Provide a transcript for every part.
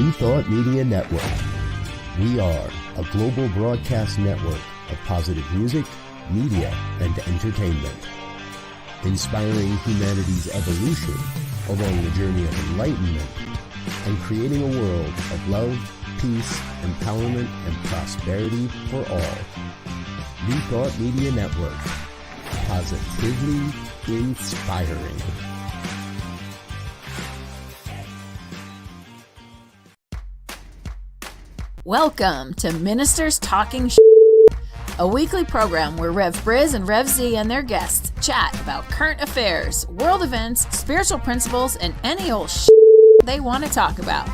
New Thought Media Network. We are a global broadcast network of positive music, media, and entertainment, inspiring humanity's evolution along the journey of enlightenment and creating a world of love, peace, empowerment, and prosperity for all. New Thought Media Network. Positively inspiring. Welcome to Ministers Talking a weekly program where Rev Briz and Rev Z and their guests chat about current affairs, world events, spiritual principles, and any old they want to talk about.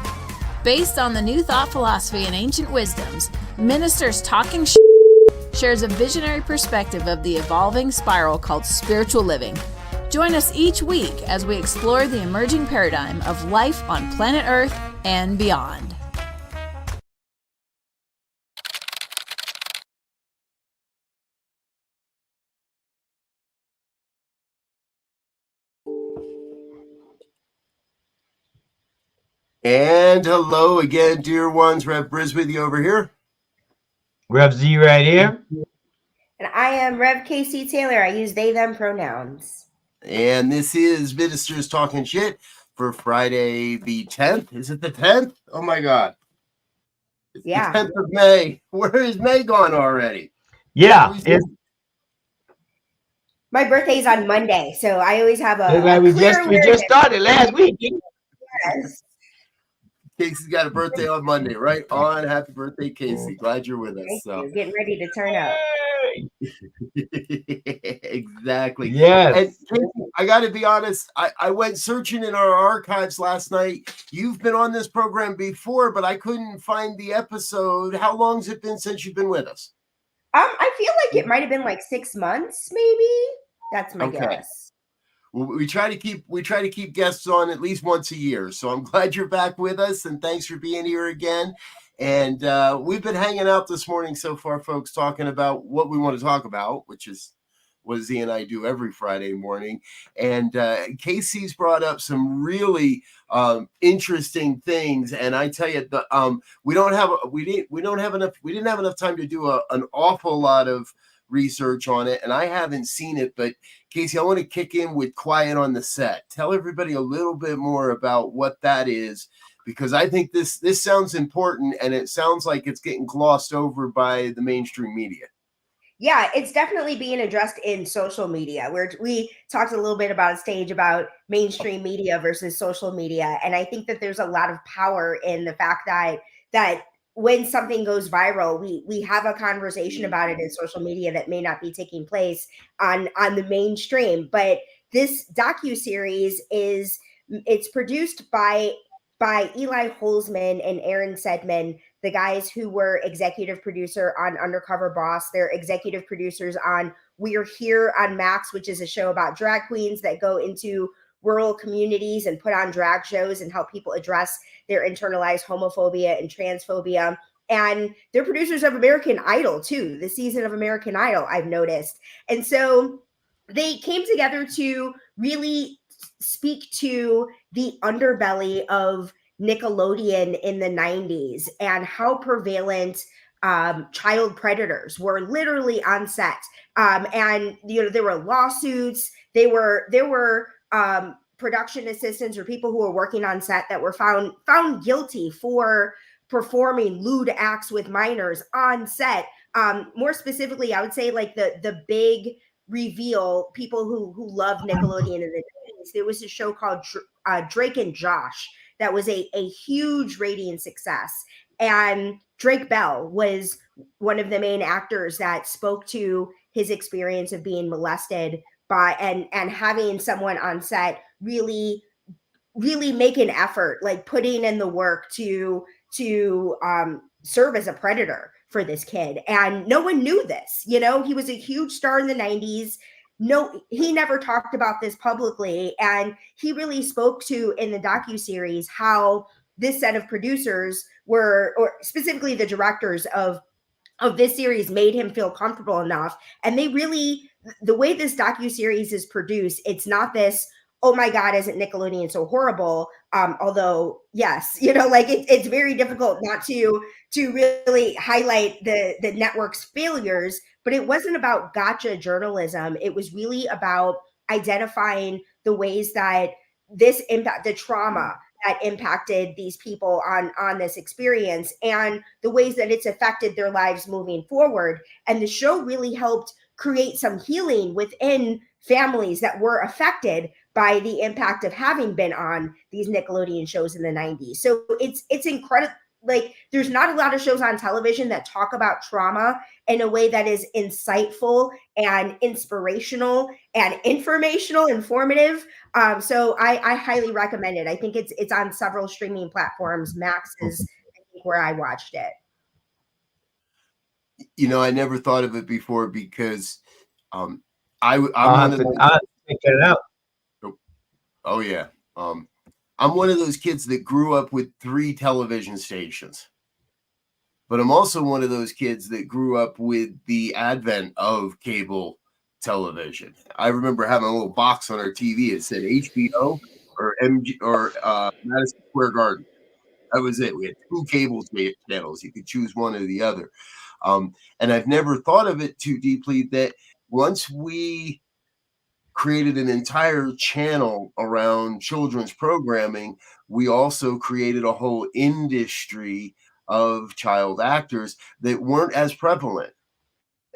Based on the New Thought philosophy and ancient wisdoms, Ministers Talking shares a visionary perspective of the evolving spiral called spiritual living. Join us each week as we explore the emerging paradigm of life on planet Earth and beyond. And hello again, dear ones. Rev Briz with you over here. Rev Z right here. And I am Rev KC Taylor. I use they, them pronouns. And this is Ministers Talking Shit for Friday the 10th. Is it the 10th? Oh my God. It's the 10th of May. Where is May gone already? Yeah. My birthday's on Monday, so I always have we just started last week. Yes. Casey's got a birthday on Monday, right on. Happy birthday, Casey. Glad you're with us. Thank you. Getting ready to turn up. Exactly. Yes. And Casey, I got to be honest, I went searching in our archives last night. You've been on this program before, but I couldn't find the episode. How long's it been since you've been with us? I feel like it might have been like 6 months, maybe. That's my guess. We try to keep guests on at least once a year. So I'm glad you're back with us, and thanks for being here again. And we've been hanging out this morning so far, folks, talking about what we want to talk about, which is what Z and I do every Friday morning. And Casey's brought up some really interesting things. And I tell you, we didn't have enough time to do an awful lot of research on it, and I haven't seen it. But Casey, I want to kick in with Quiet on the Set. Tell everybody a little bit more about what that is, because I think this sounds important, and it sounds like it's getting glossed over by the mainstream media. Yeah, it's definitely being addressed in social media, where we talked a little bit about stage about mainstream media versus social media. And I think that there's a lot of power in the fact that when something goes viral, we have a conversation about it in social media that may not be taking place on the mainstream. But this docuseries it's produced by Eli Holzman and Aaron Sedman, the guys who were executive producer on Undercover Boss. They're executive producers on We're Here on Max, which is a show about drag queens that go into rural communities and put on drag shows and help people address their internalized homophobia and transphobia. And they're producers of American Idol too, the season of American Idol, I've noticed. And so they came together to really speak to the underbelly of Nickelodeon in the 90s and how prevalent child predators were literally on set. And there were lawsuits. There were production assistants or people who were working on set that were found guilty for performing lewd acts with minors on set. More specifically, I would say like the big reveal, people who love Nickelodeon in the 90s, there was a show called Drake and Josh that was a huge rating success. And Drake Bell was one of the main actors that spoke to his experience of being molested by and having someone on set really make an effort, like putting in the work to serve as a predator for this kid. And no one knew this. He was a huge star in the 90s. No, he never talked about this publicly. And he really spoke to in the docuseries how this set of producers or specifically the directors of this series made him feel comfortable enough. And they really, the way this docuseries is produced, it's not this, oh my God, isn't Nickelodeon so horrible? Although, yes, you know, like it's very difficult not to really highlight the network's failures, but it wasn't about gotcha journalism. It was really about identifying the ways that this impact, the trauma that impacted these people on this experience, and the ways that it's affected their lives moving forward. And the show really helped create some healing within families that were affected by the impact of having been on these Nickelodeon shows in the 90s. So it's incredible. Like, there's not a lot of shows on television that talk about trauma in a way that is insightful and inspirational and informative. So I highly recommend it. I think it's on several streaming platforms. Max is, I think, where I watched it. You know, I never thought of it before because I'm one of those. I'll check it out. Oh yeah. I'm one of those kids that grew up with 3 television stations. But I'm also one of those kids that grew up with the advent of cable television. I remember having a little box on our TV. It said HBO or MG or Madison Square Garden. That was it. We had 2 cable channels. You could choose one or the other. And I've never thought of it too deeply that once we created an entire channel around children's programming, we also created a whole industry of child actors that weren't as prevalent.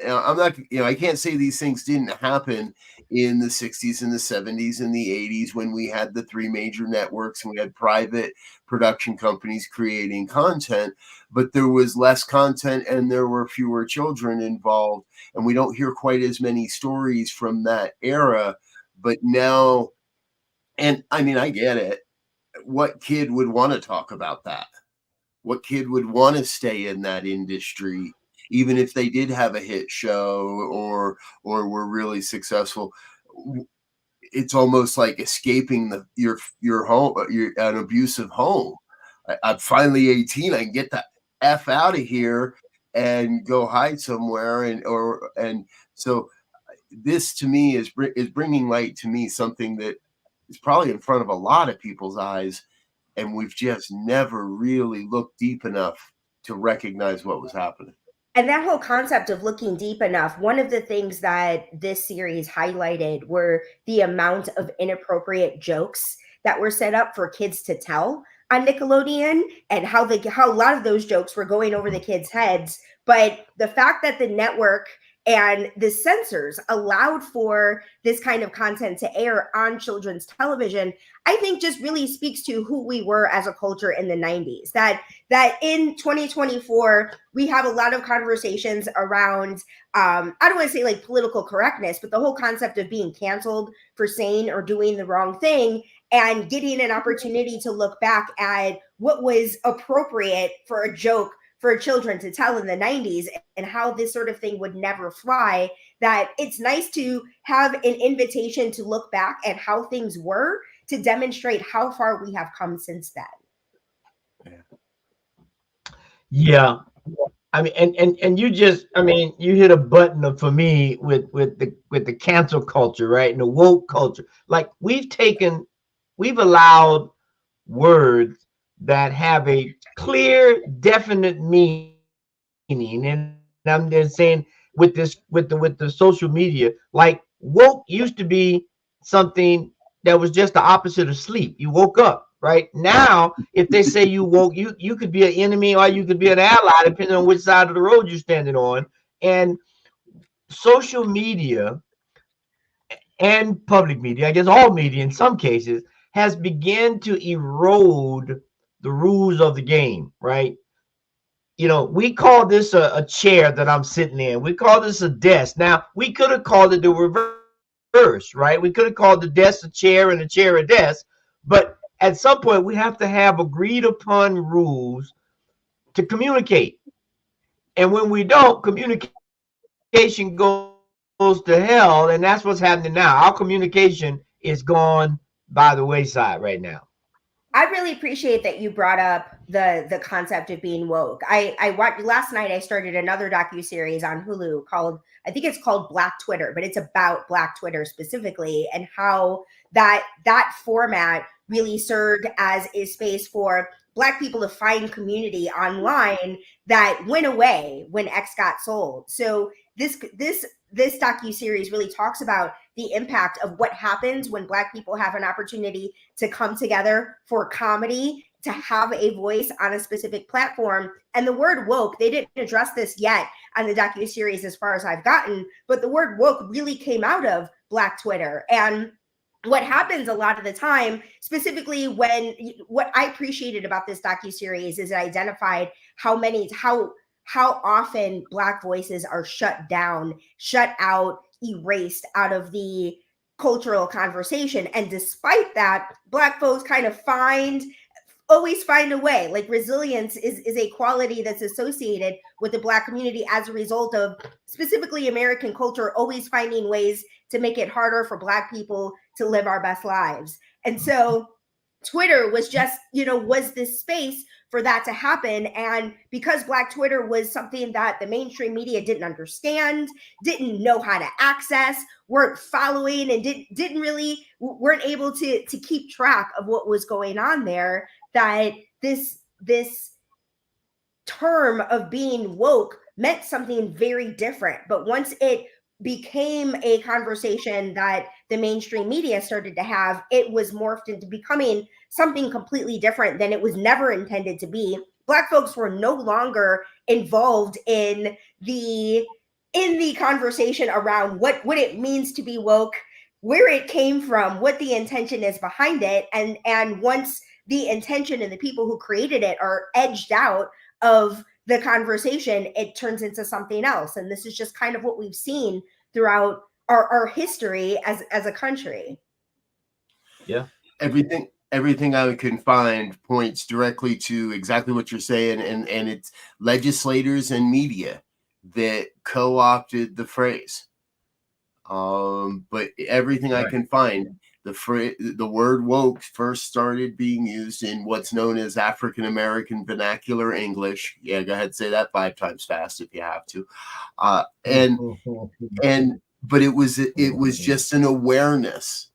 I'm not, I can't say these things didn't happen in the 60s and the 70s and the 80s when we had the 3 major networks and we had private production companies creating content, but there was less content and there were fewer children involved. And we don't hear quite as many stories from that era. But now, and I mean, I get it. What kid would want to talk about that? What kid would want to stay in that industry? Even if they did have a hit show or were really successful, it's almost like escaping your home, an abusive home. I'm finally 18. I can get the F out of here and go hide somewhere. And so this to me is bringing light to me, something that is probably in front of a lot of people's eyes. And we've just never really looked deep enough to recognize what was happening. And that whole concept of looking deep enough, one of the things that this series highlighted were the amount of inappropriate jokes that were set up for kids to tell on Nickelodeon, and how a lot of those jokes were going over the kids' heads. But the fact that the network and the censors allowed for this kind of content to air on children's television, I think just really speaks to who we were as a culture in the 90s. That in 2024, we have a lot of conversations around, I don't want to say like political correctness, but the whole concept of being canceled for saying or doing the wrong thing, and getting an opportunity to look back at what was appropriate for a joke for children to tell in the 90s, and how this sort of thing would never fly. That it's nice to have an invitation to look back at how things were, to demonstrate how far we have come since then. Yeah. I mean, and you just, I mean, you hit a button for me with the cancel culture, right? And the woke culture. Like, we've allowed words that have a clear, definite meaning. And I'm just saying, with the social media, like, woke used to be something that was just the opposite of sleep. You woke up. Right now, if they say you woke, you could be an enemy or you could be an ally, depending on which side of the road you're standing on. And social media and public media, I guess all media in some cases, has begun to erode the rules of the game, right? You know, we call this a chair that I'm sitting in. We call this a desk. Now, we could have called it the reverse, right? We could have called the desk a chair and the chair a desk, but at some point, we have to have agreed upon rules to communicate. And when we don't, communication goes to hell. And that's what's happening now. Our communication is gone by the wayside right now. I really appreciate that you brought up the concept of being woke. I watched last night. I started another docuseries on Hulu called, I think it's called Black Twitter, but it's about Black Twitter specifically, and how that format really served as a space for Black people to find community online that went away when X got sold. So this docuseries really talks about the impact of what happens when Black people have an opportunity to come together for comedy, to have a voice on a specific platform. And the word woke, they didn't address this yet on the docuseries as far as I've gotten, but the word woke really came out of Black Twitter. And what happens a lot of the time, specifically when, what I appreciated about this docuseries is it identified how often Black voices are shut down, shut out, erased out of the cultural conversation. And despite that, Black folks kind of always find a way. Like resilience is a quality that's associated with the Black community as a result of specifically American culture always finding ways to make it harder for Black people to live our best lives. And so Twitter was just, was this space for that to happen. And because Black Twitter was something that the mainstream media didn't understand, didn't know how to access, weren't following, and weren't able to keep track of what was going on there, that this term of being woke meant something very different. But once it became a conversation that the mainstream media started to have, it was morphed into becoming something completely different than it was never intended to be. Black folks were no longer involved in the conversation around what it means to be woke, where it came from, what the intention is behind it. And once the intention and the people who created it are edged out of the conversation, it turns into something else. And this is just kind of what we've seen throughout our history as a country. Yeah. Everything I can find points directly to exactly what you're saying, and it's legislators and media that co-opted the phrase. But everything I can find, the word woke first started being used in what's known as African American vernacular English. Yeah, go ahead and say that 5 times fast if you have to. But it was just an awareness.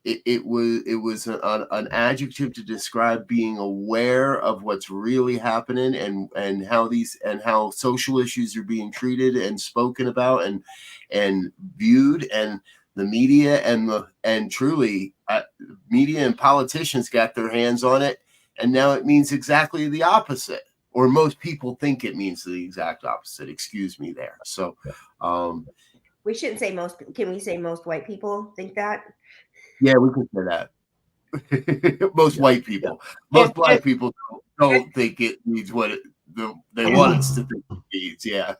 It was an adjective to describe being aware of what's really happening, and how social issues are being treated and spoken about and viewed, and the media and truly media and politicians got their hands on it, and now it means exactly the opposite, or most people think it means the exact opposite. Excuse me there. So we shouldn't say most. Can we say most white people think that? Yeah, we can say that. Most white people, most Black people don't think it means what they want us to think it means. Yeah.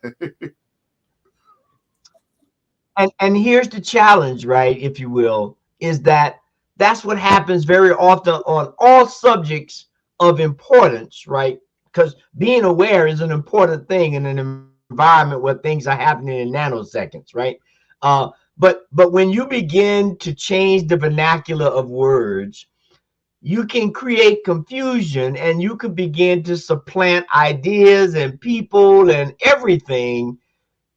And here's the challenge, right, if you will, is that's what happens very often on all subjects of importance, right? Because being aware is an important thing in an environment where things are happening in nanoseconds, right? But when you begin to change the vernacular of words, you can create confusion, and you can begin to supplant ideas and people and everything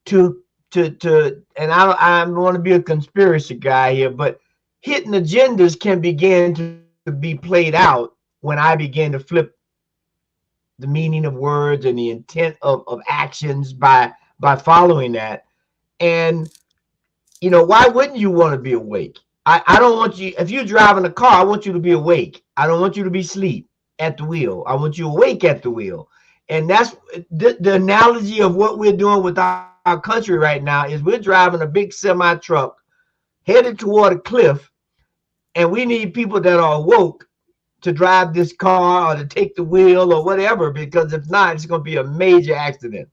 to and I don't want to be a conspiracy guy here, but hidden agendas can begin to be played out when I begin to flip the meaning of words and the intent of actions by following that. And why wouldn't you want to be awake? I don't want you, if you're driving a car, I want you to be awake. I don't want you to be asleep at the wheel. I want you awake at the wheel. And that's the analogy of what we're doing with our country right now. Is we're driving a big semi truck headed toward a cliff, and we need people that are awoke to drive this car or to take the wheel or whatever, because if not, it's going to be a major accident.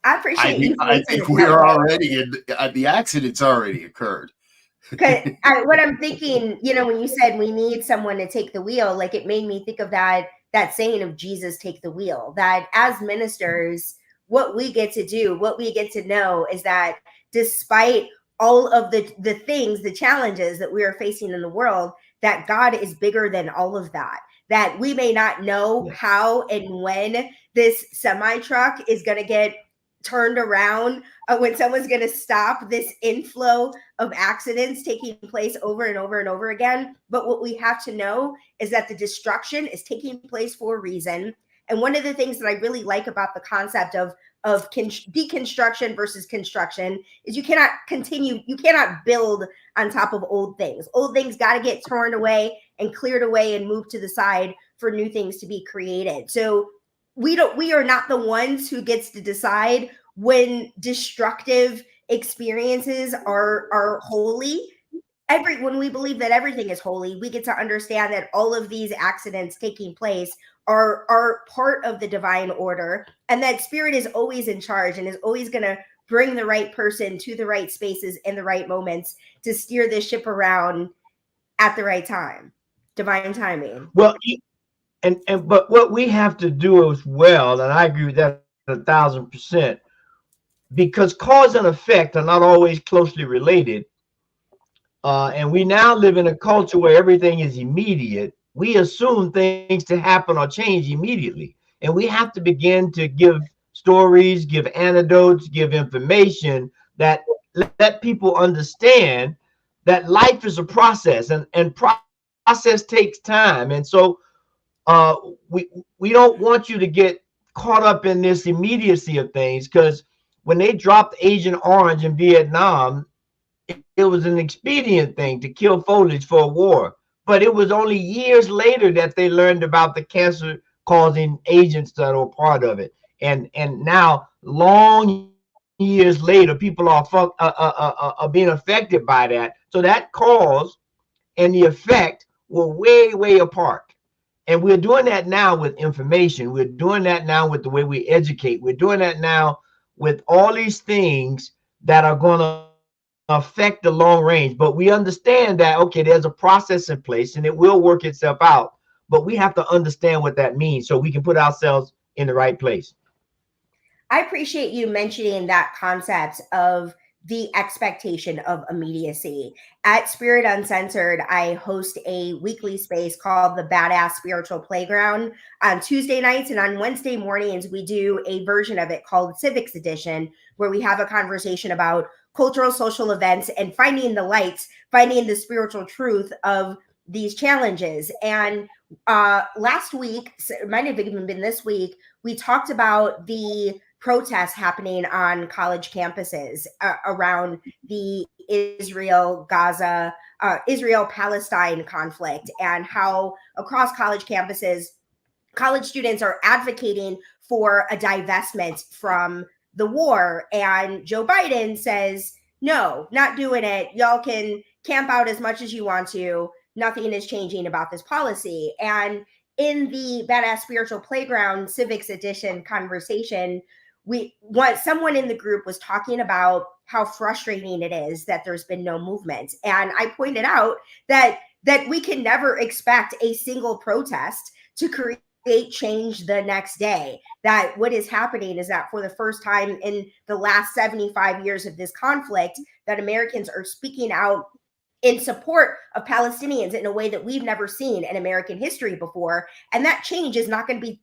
I appreciate you. I think we're already in the accident's already occurred. Because what I'm thinking, when you said we need someone to take the wheel, like it made me think of that saying of Jesus take the wheel, that as ministers, what we get to do, what we get to know is that despite all of the things, the challenges that we are facing in the world, that God is bigger than all of that. That we may not know how and when this semi truck is going to get turned around, when someone's going to stop this inflow of accidents taking place over and over and over again. But what we have to know is that the destruction is taking place for a reason. And one of the things that I really like about the concept of deconstruction versus construction is you cannot build on top of old things. Old things got to get torn away and cleared away and moved to the side for new things to be created. So we are not the ones who gets to decide when destructive experiences are holy. When we believe that everything is holy, we get to understand that all of these accidents taking place are part of the divine order, and that spirit is always in charge and is always going to bring the right person to the right spaces in the right moments to steer this ship around at the right time. Divine timing. Well, but what we have to do as well, and I agree with that 1,000%, because cause and effect are not always closely related. And we now live in a culture where everything is immediate. We assume things to happen or change immediately. And we have to begin to give stories, give anecdotes, give information that let people understand that life is a process, and process takes time. And so we don't want you to get caught up in this immediacy of things, because when they dropped Agent Orange in Vietnam, it was an expedient thing to kill foliage for a war. But it was only years later that they learned about the cancer causing agents that were part of it. And now, long years later, people are being affected by that. So that cause and the effect were way, way apart. And we're doing that now with information. We're doing that now with the way we educate. We're doing that now with all these things that are going to affect the long range. But we understand that, okay, there's a process in place and it will work itself out. But we have to understand what that means so we can put ourselves in the right place. I appreciate you mentioning that concept of the expectation of immediacy. At Spirit Uncensored, I host a weekly space called the Badass Spiritual Playground on Tuesday nights, and on Wednesday mornings, we do a version of it called Civics Edition, where we have a conversation about cultural, social events and finding the lights, finding the spiritual truth of these challenges. And last week, it might have even been this week, we talked about the protests happening on college campuses around the Israel-Palestine conflict, and how across college campuses, college students are advocating for a divestment from the war. And Joe Biden says, no, not doing it. Y'all can camp out as much as you want to. Nothing is changing about this policy. And in the Badass Spiritual Playground Civics Edition conversation, someone in the group was talking about how frustrating it is that there's been no movement. And I pointed out that we can never expect a single protest to create change the next day. That what is happening is that for the first time in the last 75 years of this conflict, that Americans are speaking out in support of Palestinians in a way that we've never seen in American history before. And that change is not going to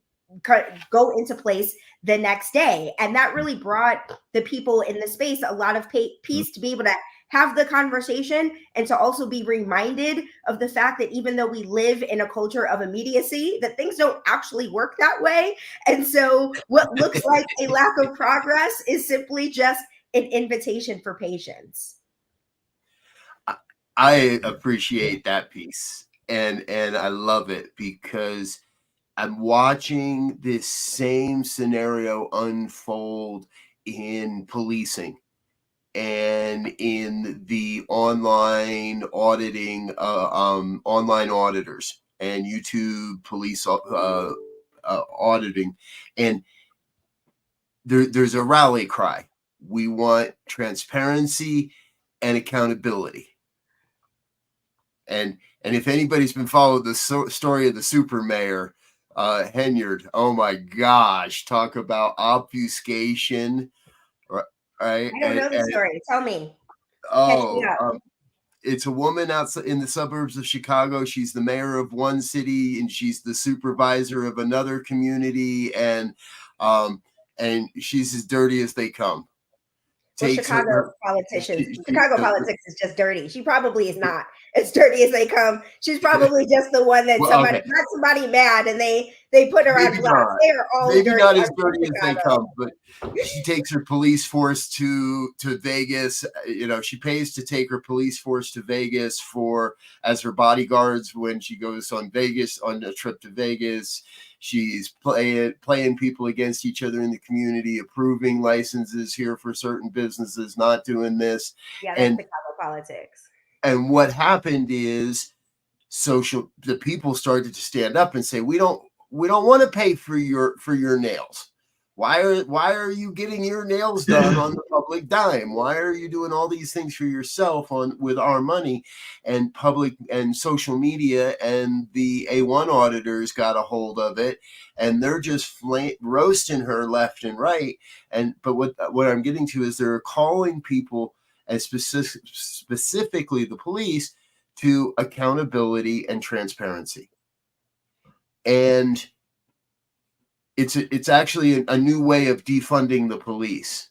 go into place the next day. And that really brought the people in the space a lot of peace to be able to have the conversation, and to also be reminded of the fact that even though we live in a culture of immediacy, that things don't actually work that way. And so what looks like a lack of progress is simply just an invitation for patience. I appreciate that piece, and I love it, because I'm watching this same scenario unfold in policing and in the online auditing, online auditors and YouTube police auditing. And there's a rally cry. We want transparency and accountability. And if anybody's been following the story of the super mayor, Henyard, oh my gosh, talk about obfuscation, right? I don't know the story. Tell me. Oh, it's a woman outside in the suburbs of Chicago. She's the mayor of one city, and she's the supervisor of another community, and she's as dirty as they come. Well, Chicago politicians, Chicago politics is just dirty. She probably is not as dirty as they come. She's probably just the one that got somebody mad and they put her on blast. They are all maybe dirty, not as dirty as they come, but she takes her police force to Vegas. You know, she pays to take her police force to Vegas as her bodyguards when she goes on a trip to Vegas. She's playing people against each other in the community, approving licenses here for certain businesses, not doing this. Yeah, that's Chicago politics. And what happened is the people started to stand up and say, we don't want to pay for your nails. Why are you getting your nails done on the public dime? Why are you doing all these things for yourself with our money? And public and social media and the A1 auditors got a hold of it, and they're just roasting her left and right. But what I'm getting to is they're calling people, and specifically the police, to accountability and transparency. And it's actually a new way of defunding the police,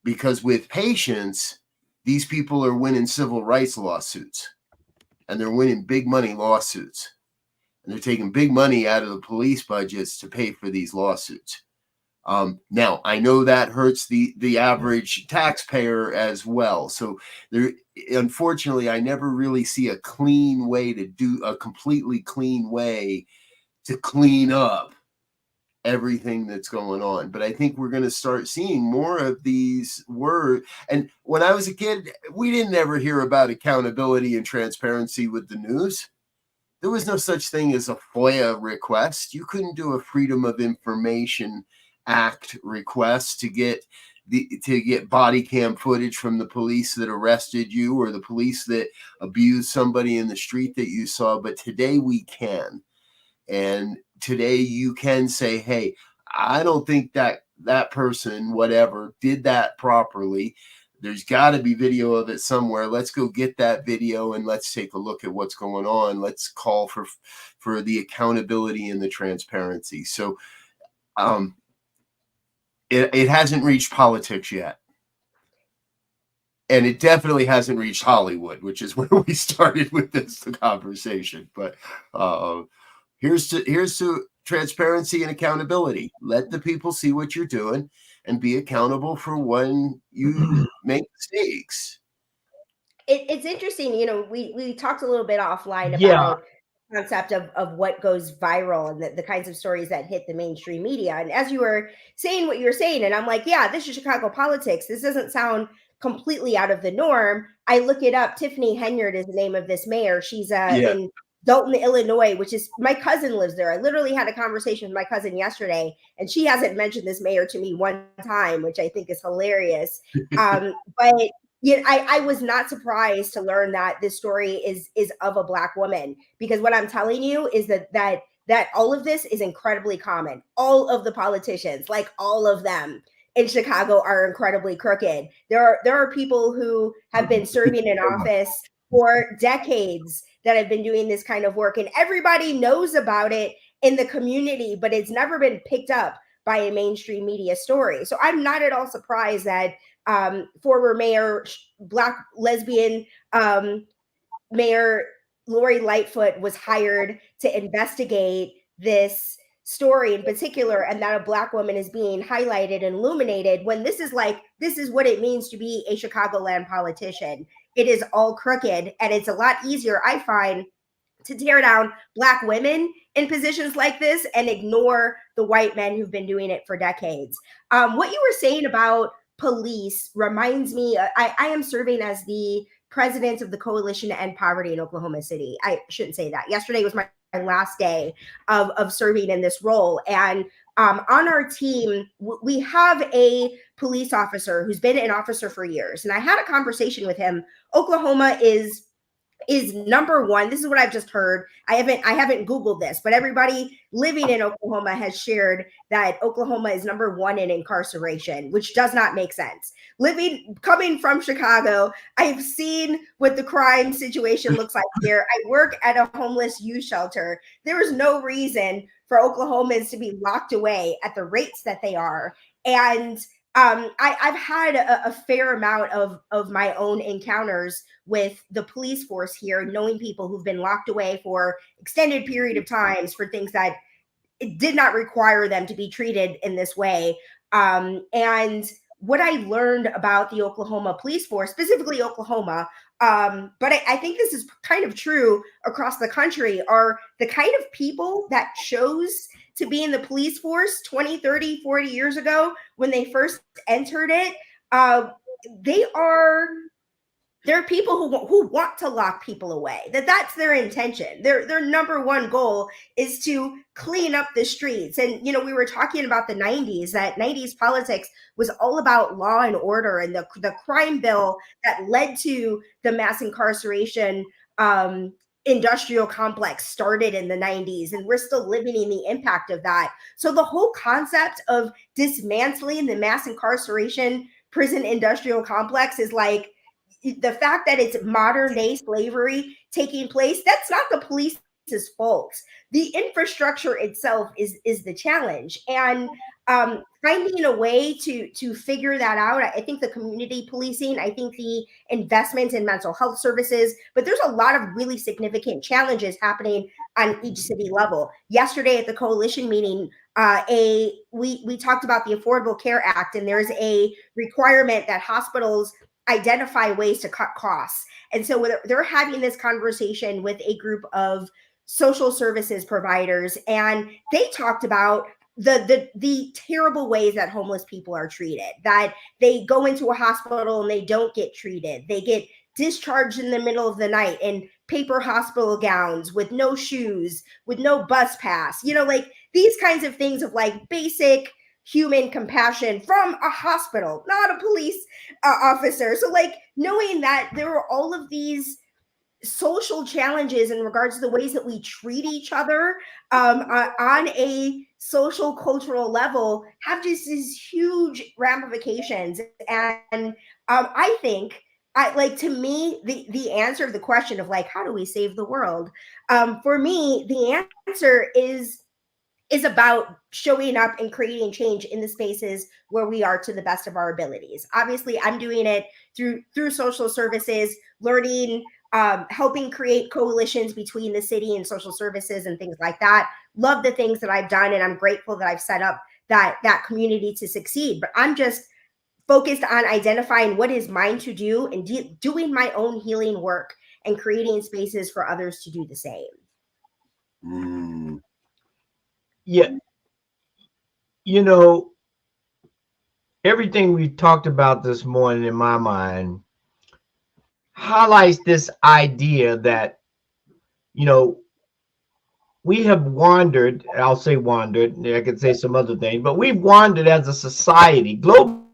because with patience, these people are winning civil rights lawsuits, and they're winning big money lawsuits, and they're taking big money out of the police budgets to pay for these lawsuits. Now, I know that hurts the average taxpayer as well. So unfortunately, I never really see a clean way to do a completely clean way to clean up everything that's going on. But I think we're going to start seeing more of these words. And when I was a kid, we didn't ever hear about accountability and transparency with the news. There was no such thing as a FOIA request. You couldn't do a Freedom of Information Act request to get body cam footage from the police that arrested you or the police that abused somebody in the street that you saw. But today we can. And today you can say, hey, I don't think that person, whatever, did that properly. There's got to be video of it somewhere. Let's go get that video and let's take a look at what's going on. Let's call for the accountability and the transparency. So it hasn't reached politics yet. And it definitely hasn't reached Hollywood, which is where we started with this conversation. But here's to transparency and accountability. Let the people see what you're doing and be accountable for when you make mistakes. It's interesting. You know, we talked a little bit offline about the concept of what goes viral and the kinds of stories that hit the mainstream media. And as you were saying what you were saying, and I'm like, yeah, this is Chicago politics. This doesn't sound completely out of the norm. I look it up. Tiffany Henyard is the name of this mayor. She's in Dalton, Illinois, which is, my cousin lives there. I literally had a conversation with my cousin yesterday, and she hasn't mentioned this mayor to me one time, which I think is hilarious. But I was not surprised to learn that this story is of a Black woman, because what I'm telling you is that all of this is incredibly common. All of the politicians, like all of them in Chicago, are incredibly crooked. There are people who have been serving in office for decades that have been doing this kind of work, and everybody knows about it in the community, but it's never been picked up by a mainstream media story. So I'm not at all surprised that former mayor, Black lesbian Mayor Lori Lightfoot was hired to investigate this story in particular, and that a Black woman is being highlighted and illuminated, when this is what it means to be a Chicagoland politician. It is all crooked, and it's a lot easier, I find, to tear down Black women in positions like this and ignore the white men who've been doing it for decades. What you were saying about police reminds me, I am serving as the president of the Coalition to End Poverty in Oklahoma City. I shouldn't say that. Yesterday was my last day of serving in this role. And on our team, we have a police officer who's been an officer for years. And I had a conversation with him. Oklahoma is is number one. This is what I've just heard. I haven't Googled this, but everybody living in Oklahoma has shared that Oklahoma is number one in incarceration, which does not make sense. Coming from Chicago, I've seen what the crime situation looks like here. I work at a homeless youth shelter. There is no reason for Oklahomans to be locked away at the rates that they are. And I've had a fair amount of my own encounters with the police force here, knowing people who've been locked away for extended period of times for things that it did not require them to be treated in this way. And what I learned about the Oklahoma police force, specifically Oklahoma, but I think this is kind of true across the country, are the kind of people that chose to be in the police force 20, 30, 40 years ago when they first entered it. There are people who want to lock people away. That's their intention. Their number one goal is to clean up the streets. And we were talking about the 90s. That 90s politics was all about law and order, and the crime bill that led to the mass incarceration industrial complex started in the 90s, and we're still living in the impact of that. So the whole concept of dismantling the mass incarceration prison industrial complex is like, the fact that it's modern day slavery taking place, that's not the police's fault. The infrastructure itself is the challenge. And finding a way to figure that out, I think the community policing, I think the investment in mental health services, but there's a lot of really significant challenges happening on each city level. Yesterday at the coalition meeting, we talked about the Affordable Care Act, and there's a requirement that hospitals identify ways to cut costs. And so they're having this conversation with a group of social services providers, and they talked about the terrible ways that homeless people are treated, that they go into a hospital and they don't get treated. They get discharged in the middle of the night in paper hospital gowns with no shoes, with no bus pass, like these kinds of things of like basic human compassion from a hospital, not a police officer. So like knowing that there are all of these social challenges in regards to the ways that we treat each other on a social cultural level have just these huge ramifications. And I think to me, the answer of the question of like, how do we save the world? For me, the answer is about showing up and creating change in the spaces where we are to the best of our abilities. Obviously, I'm doing it through social services, learning, helping create coalitions between the city and social services and things like that. Love the things that I've done, and I'm grateful that I've set up that community to succeed. But I'm just focused on identifying what is mine to do and doing my own healing work and creating spaces for others to do the same. Yeah. Everything we've talked about this morning, in my mind, highlights this idea that, we have wandered, I'll say wandered, I could say some other things, but we've wandered as a society, global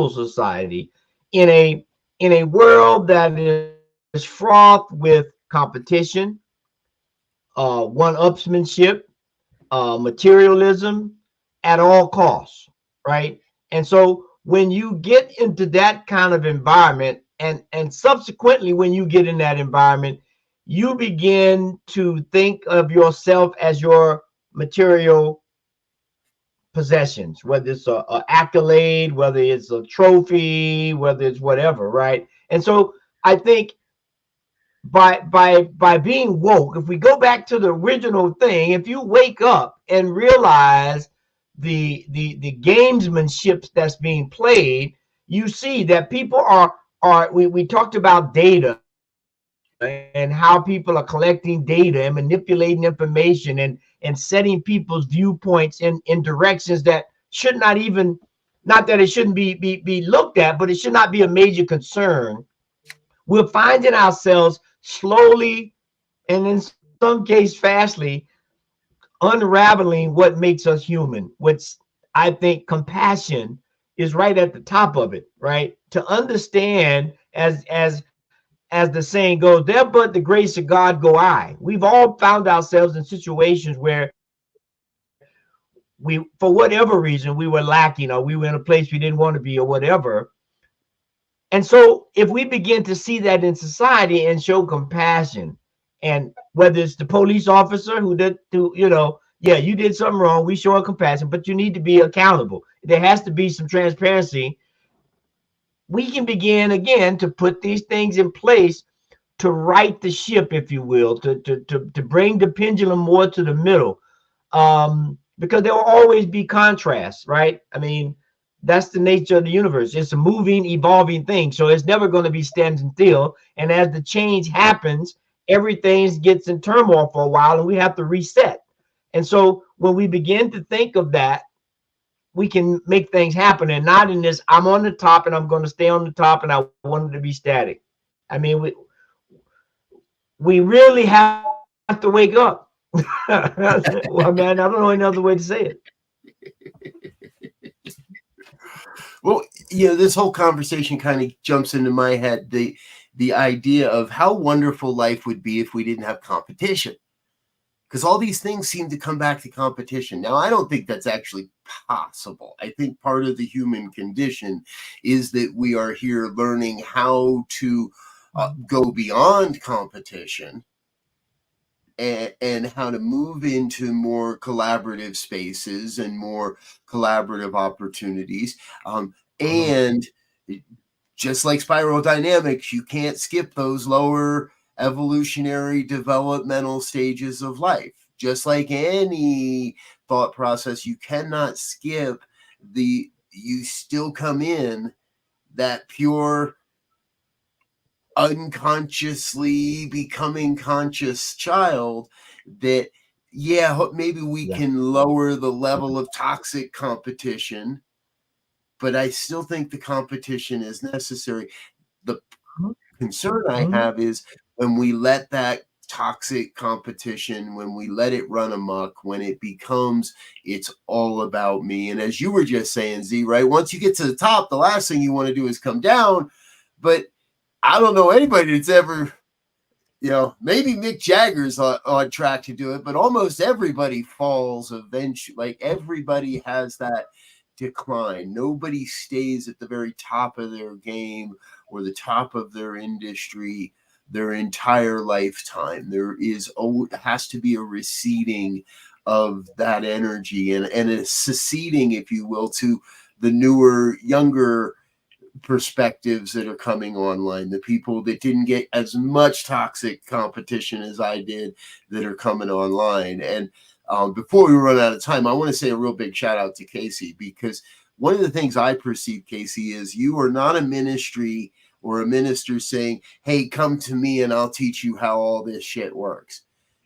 society, in a world that is fraught with competition, one-upsmanship, materialism at all costs, right? And so when you get into that kind of environment, and subsequently when you get in that environment, you begin to think of yourself as your material possessions, whether it's a accolade, whether it's a trophy, whether it's whatever, right? And so I think by being woke, if we go back to the original thing, if you wake up and realize the gamesmanship that's being played, you see that people we talked about data and how people are collecting data and manipulating information and setting people's viewpoints in directions that should not even, not that it shouldn't be looked at, but it should not be a major concern. We're finding ourselves slowly, and in some case fastly, unraveling what makes us human, which I think compassion is right at the top of it, right? To understand as as the saying goes, there but the grace of God go I. We've all found ourselves in situations where we, for whatever reason, we were lacking, or we were in a place we didn't want to be, or whatever. And so if we begin to see that in society and show compassion, and whether it's the police officer who did, yeah, you did something wrong, we show compassion, but you need to be accountable. There has to be some transparency. We can begin again to put these things in place to right the ship, if you will, to bring the pendulum more to the middle. Because there will always be contrasts, right? I mean, that's the nature of the universe. It's a moving, evolving thing. So it's never going to be standing still. And as the change happens, everything gets in turmoil for a while and we have to reset. And so when we begin to think of that, we can make things happen, and not in this, I'm on the top and I'm going to stay on the top and I want it to be static. I mean, we really have to wake up. Well, man, I don't know any other way to say it. Well, this whole conversation kind of jumps into my head, the idea of how wonderful life would be if we didn't have competition. Because all these things seem to come back to competition. Now, I don't think that's actually possible. I think part of the human condition is that we are here learning how to go beyond competition and how to move into more collaborative spaces and more collaborative opportunities. And just like spiral dynamics, you can't skip those lower evolutionary developmental stages of life. Just like any thought process, you cannot skip you still come in that pure, unconsciously becoming conscious child that, maybe we can lower the level of toxic competition, but I still think the competition is necessary. The concern I have is when we let that toxic competition, when we let it run amok, when it becomes, it's all about me. And as you were just saying, Z, right? Once you get to the top, the last thing you want to do is come down. But I don't know anybody that's ever, maybe Mick Jagger's on track to do it, but almost everybody falls eventually. Like everybody has that decline. Nobody stays at the very top of their game or the top of their industry their entire lifetime. There has to be a receding of that energy and a seceding, if you will, to the newer, younger perspectives that are coming online, the people that didn't get as much toxic competition as I did that are coming online. And before we run out of time, I want to say a real big shout out to Casey, because one of the things I perceive, Casey, is you are not a ministry or a minister saying, hey, come to me and I'll teach you how all this shit works.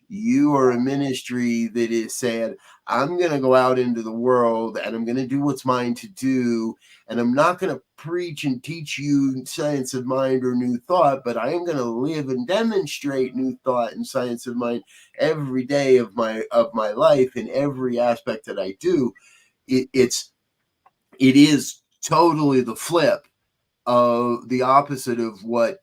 You are a ministry that is saying, I'm going to go out into the world and I'm going to do what's mine to do. And I'm not going to preach and teach you science of mind or new thought, but I am going to live and demonstrate new thought and science of mind every day of my life in every aspect that I do. It is totally the flip of the opposite of what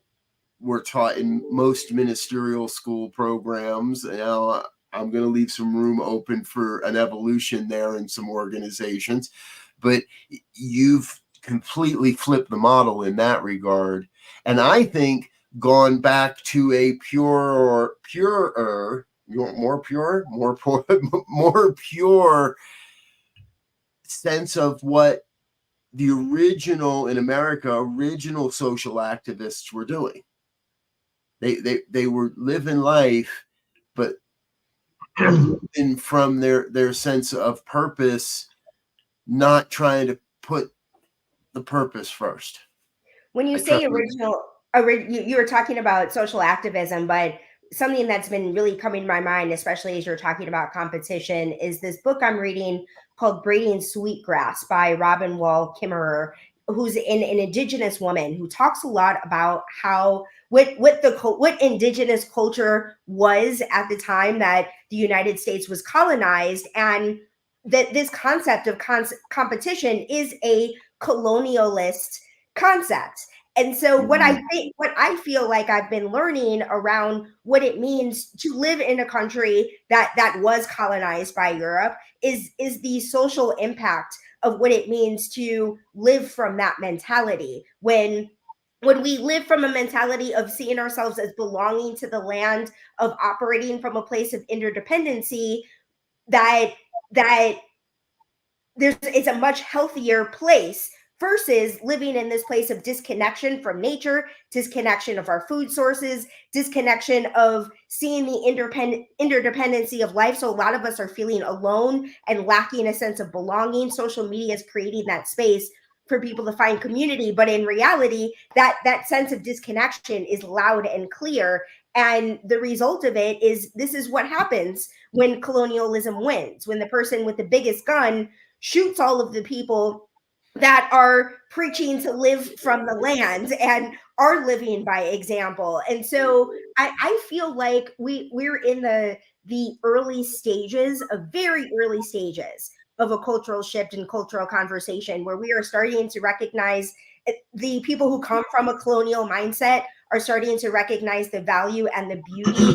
we're taught in most ministerial school programs. Now, I'm going to leave some room open for an evolution there in some organizations, but you've completely flipped the model in that regard. And I think gone back to a purer, more pure sense of what the original social activists were doing. They were living life, but living from their sense of purpose, not trying to put the purpose first. When you say original, you were talking about social activism, but something that's been really coming to my mind, especially as you're talking about competition, is this book I'm reading called Braiding Sweetgrass by Robin Wall Kimmerer, who's an indigenous woman who talks a lot about how what indigenous culture was at the time that the United States was colonized, and that this concept of competition is a colonialist concept. And so what I feel like I've been learning around what it means to live in a country that was colonized by Europe is the social impact of what it means to live from that mentality. When we live from a mentality of seeing ourselves as belonging to the land, of operating from a place of interdependency, that it's a much healthier place versus living in this place of disconnection from nature, disconnection of our food sources, disconnection of seeing the interdependency of life. So a lot of us are feeling alone and lacking a sense of belonging. Social media is creating that space for people to find community, but in reality, that sense of disconnection is loud and clear. And the result of it is, this is what happens when colonialism wins, when the person with the biggest gun shoots all of the people that are preaching to live from the land and are living by example. And so I feel like we're in the early stages, of very early stages of a cultural shift and cultural conversation, where we are starting to recognize, the people who come from a colonial mindset are starting to recognize the value and the beauty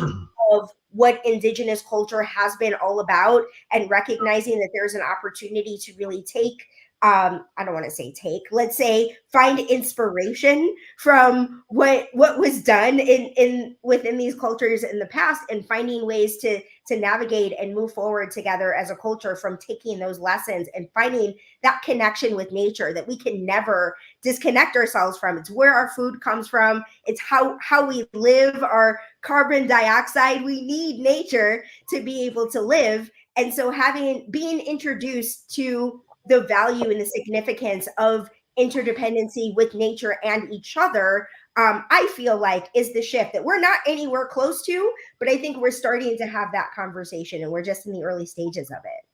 of what indigenous culture has been all about, and recognizing that there's an opportunity to really take, I don't want to say take, let's say find inspiration from what was done in within these cultures in the past, and finding ways to navigate and move forward together as a culture from taking those lessons and finding that connection with nature that we can never disconnect ourselves from. It's where our food comes from. It's how we live, our carbon dioxide. We need nature to be able to live. And so being introduced to the value and the significance of interdependency with nature and each other, I feel like is the shift that we're not anywhere close to, but I think we're starting to have that conversation, and we're just in the early stages of it.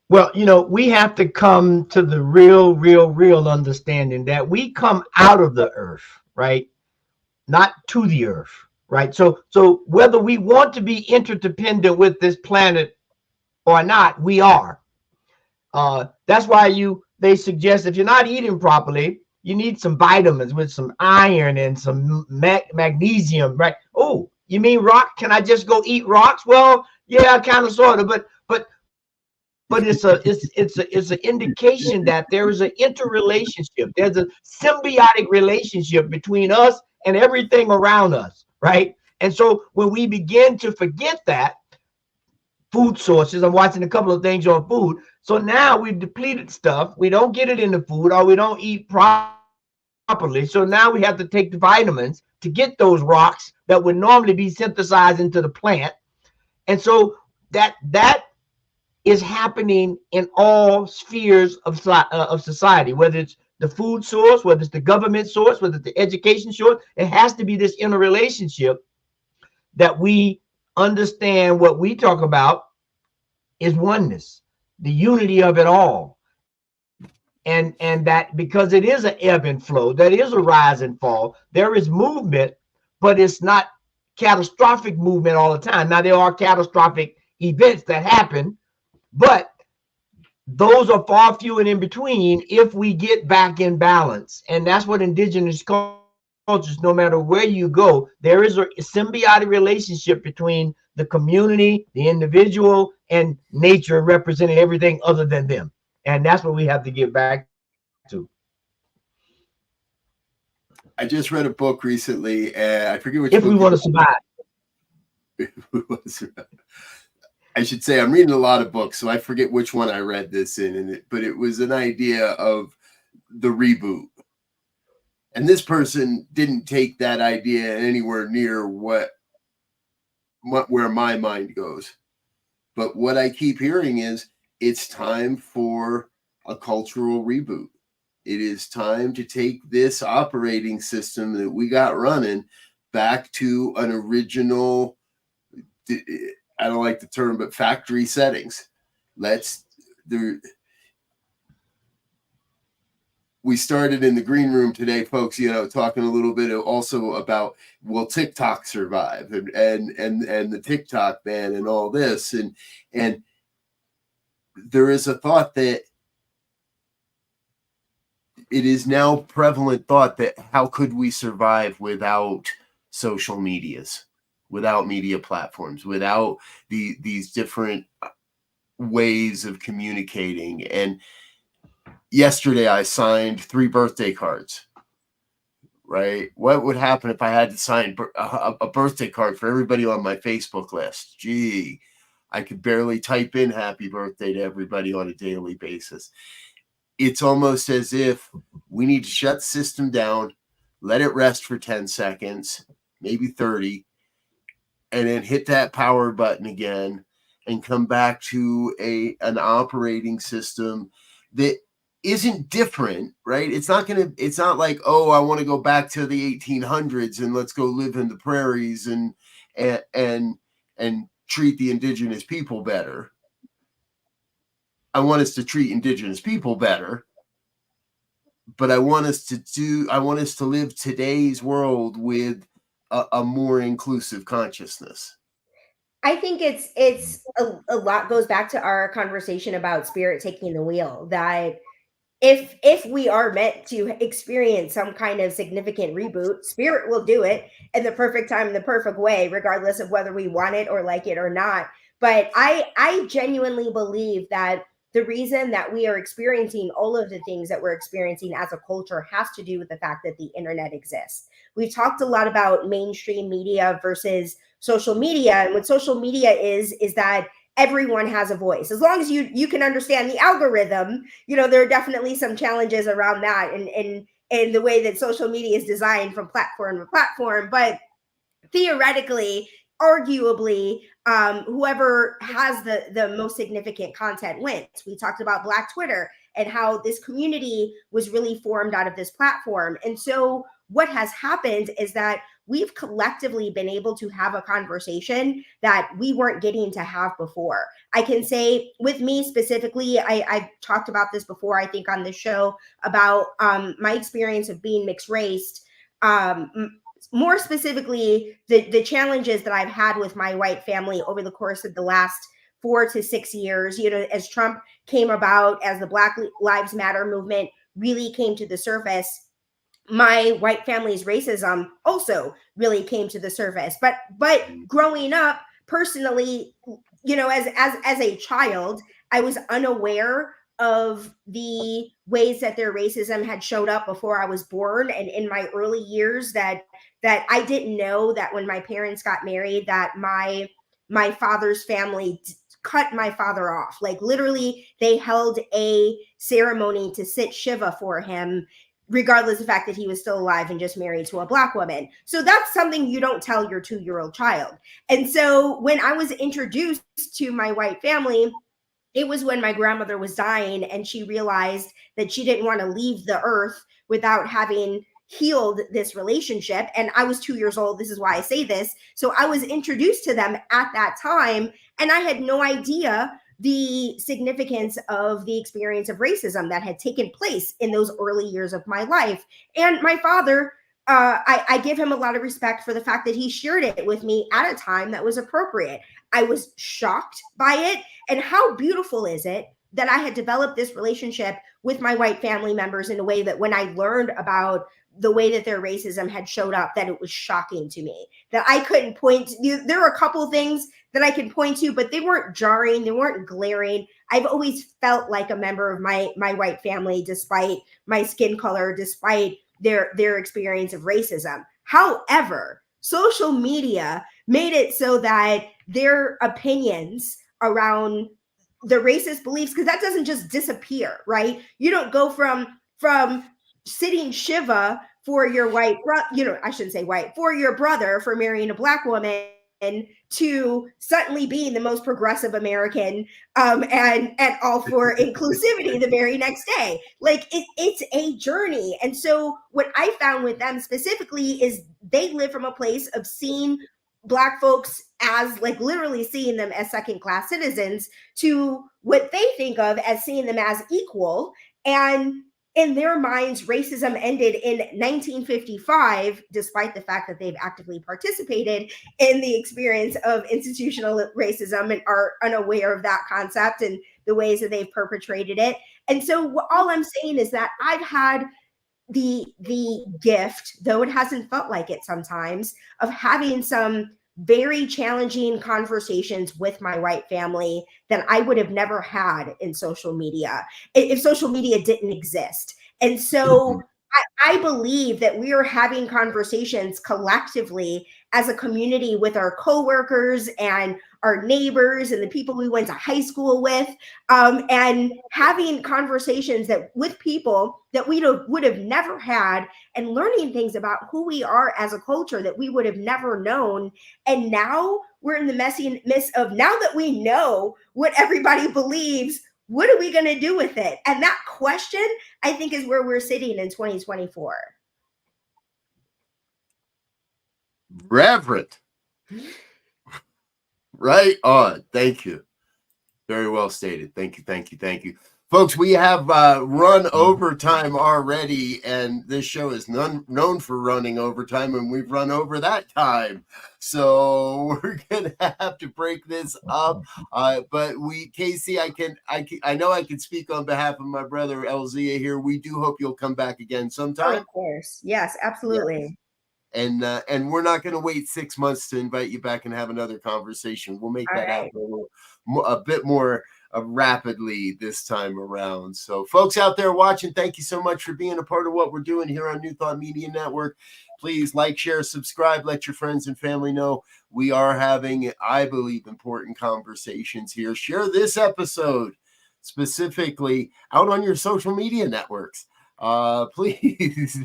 Well, we have to come to the real understanding that we come out of the earth, right? Not to the earth, right? So whether we want to be interdependent with this planet or not, we are. That's why they suggest, if you're not eating properly, you need some vitamins with some iron and some magnesium, right? Oh, you mean rock? Can I just go eat rocks? Well, yeah, kind of, sort of, but it's an indication that there is an interrelationship. There's a symbiotic relationship between us and everything around us, right? And so when we begin to forget that, food sources, I'm watching a couple of things on food. So now we've depleted stuff. We don't get it in the food, or we don't eat properly. So now we have to take the vitamins to get those rocks that would normally be synthesized into the plant. And so that is happening in all spheres of society, whether it's the food source, whether it's the government source, whether it's the education source. It has to be this interrelationship that we understand. What we talk about is oneness, the unity of it all. And that because it is an ebb and flow, that is a rise and fall, there is movement, but it's not catastrophic movement all the time. Now, there are catastrophic events that happen, but those are far few and in between if we get back in balance. And that's what indigenous cultures, no matter where you go, there is a symbiotic relationship between the community, the individual, and nature, representing everything other than them. And that's what we have to get back to. I just read a book recently, and I forget which If book. we want to survive. I should say I'm reading a lot of books, so I forget which one I read this in, but it was an idea of the reboot. And this person didn't take that idea anywhere near where my mind goes. But what I keep hearing is it's time for a cultural reboot. It is time to take this operating system that we got running back to an original, I don't like the term, but factory settings. We started in the green room today, folks, talking a little bit also about, will TikTok survive and the TikTok ban and all this. And there is a thought that it is now prevalent thought that how could we survive without social medias, without media platforms, without these different ways of communicating. And yesterday I signed 3 birthday cards, right? What would happen if I had to sign a birthday card for everybody on my Facebook list? Gee, I could barely type in happy birthday to everybody on a daily basis. It's almost as if we need to shut the system down, let it rest for 10 seconds, maybe 30, and then hit that power button again and come back to an operating system that isn't different, right? It's not like, oh, I want to go back to the 1800s and let's go live in the prairies and treat the indigenous people better. I want us to treat indigenous people better, but I want us to live today's world with a more inclusive consciousness. I think it's a lot goes back to our conversation about spirit taking the wheel, that if we are meant to experience some kind of significant reboot, spirit will do it in the perfect time, in the perfect way, regardless of whether we want it or like it or not. But I genuinely believe that the reason that we are experiencing all of the things that we're experiencing as a culture has to do with the fact that the internet exists. We've talked a lot about mainstream media versus social media. And what social media is that everyone has a voice. As long as you can understand the algorithm, there are definitely some challenges around that and the way that social media is designed from platform to platform. But theoretically, arguably, whoever has the most significant content wins. We talked about Black Twitter and how this community was really formed out of this platform. And so what has happened is that we've collectively been able to have a conversation that we weren't getting to have before. I can say with me specifically, I've talked about this before, I think on this show, about my experience of being mixed race. More specifically, the challenges that I've had with my white family over the course of the last 4 to 6 years, as Trump came about, as the Black Lives Matter movement really came to the surface, my white family's racism also really came to the surface. But growing up personally, as a child, I was unaware of the ways that their racism had showed up before I was born, and in my early years, that I didn't know that when my parents got married, that my father's family cut my father off. Like literally, they held a ceremony to sit Shiva for him, regardless of the fact that he was still alive and just married to a Black woman. So that's something you don't tell your 2-year-old child. And so when I was introduced to my white family, it was when my grandmother was dying and she realized that she didn't want to leave the earth without having healed this relationship. And I was 2 years old. This is why I say this. So I was introduced to them at that time, and I had no idea the significance of the experience of racism that had taken place in those early years of my life. And my father, I give him a lot of respect for the fact that he shared it with me at a time that was appropriate. I was shocked by it. And how beautiful is it that I had developed this relationship with my white family members in a way that when I learned about the way that their racism had showed up, that it was shocking to me, that I couldn't point to. There are a couple things that I can point to, but they weren't jarring, they weren't glaring. I've always felt like a member of my white family, despite my skin color, despite their experience of racism. However, social media made it so that their opinions around the racist beliefs, because that doesn't just disappear, right? You don't go from sitting Shiva for your white, I shouldn't say white, for your brother for marrying a Black woman, to suddenly being the most progressive American and all for inclusivity the very next day. Like it's a journey. And so what I found with them specifically is they live from a place of seeing Black folks as, like, literally seeing them as second-class citizens, to what they think of as seeing them as equal. And in their minds, racism ended in 1955, despite the fact that they've actively participated in the experience of institutional racism and are unaware of that concept and the ways that they've perpetrated it. And so all I'm saying is that I've had the gift, though it hasn't felt like it sometimes, of having some very challenging conversations with my white family that I would have never had in social media if social media didn't exist. And so I believe that we are having conversations collectively as a community with our coworkers and our neighbors and the people we went to high school with, and having conversations that with people that we would have never had, and learning things about who we are as a culture that we would have never known. And now we're in the messy midst of, now that we know what everybody believes, what are we going to do with it? And that question, I think, is where we're sitting in 2024. Reverend. Right on. Thank you. Very well stated. Thank you. Thank you. Thank you. Folks, we have run overtime already, and this show is known for running overtime, and we've run over that time. So we're going to have to break this up. But Casey, I know I can speak on behalf of my brother Elzia here. We do hope you'll come back again sometime. Oh, of course. Yes, absolutely. Yes. And we're not going to wait 6 months to invite you back and have another conversation. We'll make that happen a bit more rapidly this time around. So folks out there watching, thank you so much for being a part of what we're doing here on New Thought Media Network. Please like, share, subscribe, let your friends and family know we are having, I believe, important conversations here. Share this episode specifically out on your social media networks. Please.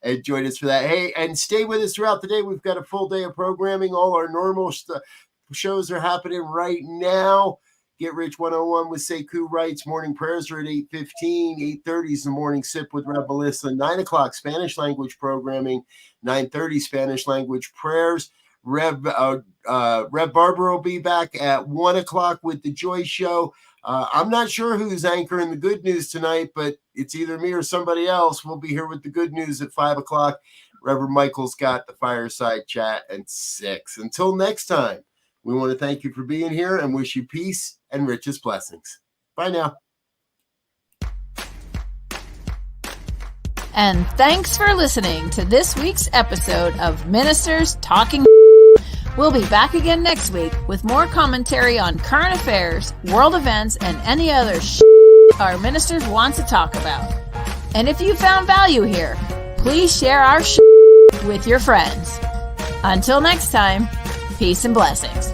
And join us for that. Hey, and stay with us throughout the day. We've got a full day of programming. All our normal shows are happening right now. Get Rich 101 with Sekou Writes. Morning prayers are at 8:15. 8:30 is the morning sip with Rev Elzia. 9 o'clock Spanish language programming. 9:30 Spanish language prayers. Rev Barber will be back at 1 o'clock with the Joy Show. I'm not sure who's anchoring the good news tonight, but it's either me or somebody else. We'll be here with the good news at 5 o'clock. Reverend Michael's got the fireside chat at 6. Until next time, we want to thank you for being here and wish you peace and richest blessings. Bye now. And thanks for listening to this week's episode of Ministers Talking. We'll be back again next week with more commentary on current affairs, world events, and any other our ministers want to talk about. And if you found value here, please share our with your friends. Until next time, peace and blessings.